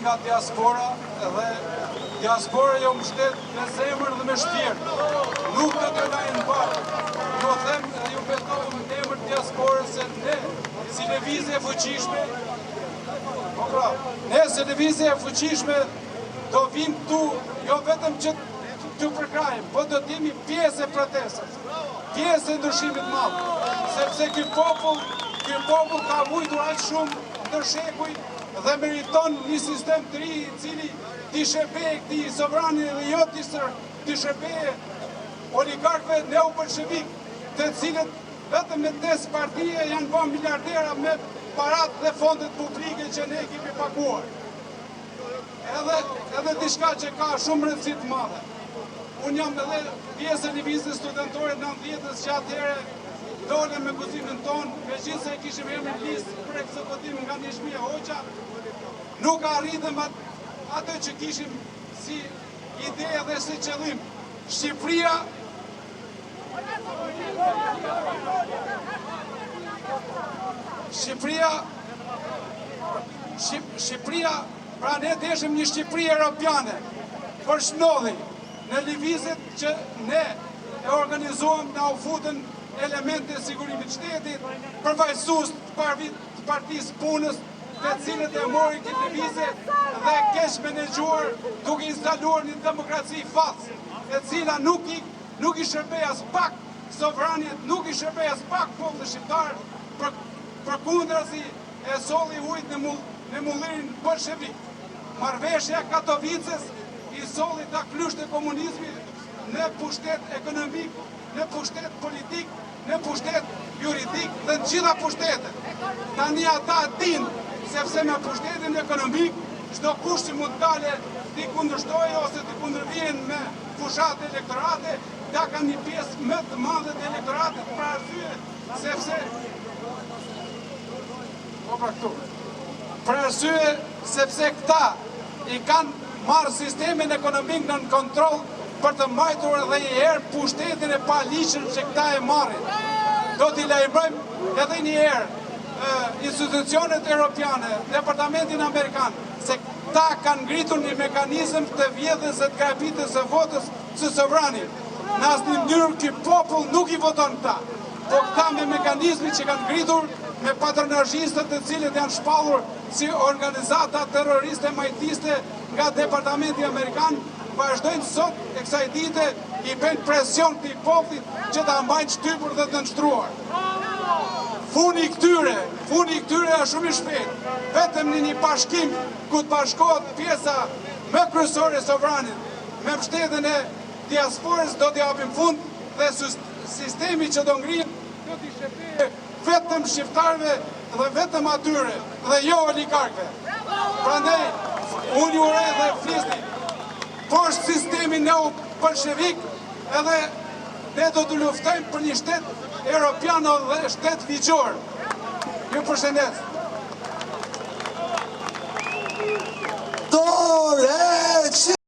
nga diaspora dhe diaspora jo mbështet me zemër dhe me shpirt. Nuk të të lajnë parë. Jo them dhe ju betohem në emër diasporës se ne, si lëvizje e fuqishme, ne si lëvizje e fuqishme do vim këtu, jo vetëm që të përkrajmë, po do t'jemi pjesë e protestës, pjesë e ndryshimit madh, sepse ky popull ka vujtur aq shumë ndër shekuj dhe meriton një sistem të ri i cili t'i shërbejë këtij sovrani dhe jo t'i shërbejë oligarkëve neobolshevik, të cilët vetëm me 10 partije janë bërë miliardera me parat dhe fondet publike që ne kemi paguar. Edhe diçka që ka shumë rëndësi të madhe. Unë jam edhe pjesë e lëvizjes studentore 90-s që atëherë dole me guximin tonë, megjithëse e kishim emrin listë për ekzekutim nga Nishmia Hoxha, nuk arritëm atë që kishim si ide dhe si qëllim. Shqipëria, pra ne deshim një Shqipëri europiane, për shnodhi, në lëvizjet që ne e organizuam na u futën elemente e sigurimit shtetit, përfaqësues të partisë punës, të cilët e morin këtë lëvizje dhe keq menaxhuar duke instaluar një demokraci fals, e cila nuk i shërbej as pak sovranit, nuk i shërbej as pak popullit shqiptar, përkundrazi e solli ujit në mullirin bolshevik. Marrëveshja e Katowicës i solli ta klysht e komunizmit në pushtet ekonomik, në pushtet politik, në pushtet juridik dhe në gjitha pushtetet. Tani ata dinë, sepse me pushtetin ekonomik, çdo kush që mund dale t'i kundërshtojë ose t'i kundërvijnë me fushat elektorate, ta kanë një pjesë më të madhe të elektoratit për arsye, sepse sepse këta i kanë marrë sistemin ekonomik në kontroll për të mbajtur edhe një herë pushtetin e paligjshëm që këta e marrin. Do t'i lajmërojmë edhe një herë institucionet europiane, departamentin amerikan, se këta kanë ngritur një mekanizëm të vjedhjes së grabitjes së votës së sovranit. Në asnjë mënyrë ky popull nuk i voton këta, po këta me mekanizmin që kanë ngritur me patronazhistët të cilët janë shpallur si organizata terroriste majtiste nga departamenti amerikan, vazhdojnë sot e kësaj dite i bëjnë presion këtij popullit që ta mbajnë shtypur dhe të ndshtruar. Funi këtyre është shumë i shpejt, vetëm në një bashkim ku të bashkohet pjesa më kryesore e sovranit me mbështetjen e diasporës do t'i japim fund dhe sistemi që do ngrihen do t'i shërbejë vetëm shqiptarëve dhe vetëm atyre dhe jo oligarkëve. Prandaj unë ju uroj dhe flisni poshtë sistemin neo-bolshevik, edhe ne do të luftojmë për një shtet europian dhe shtet ligjor. Ju përshëndes.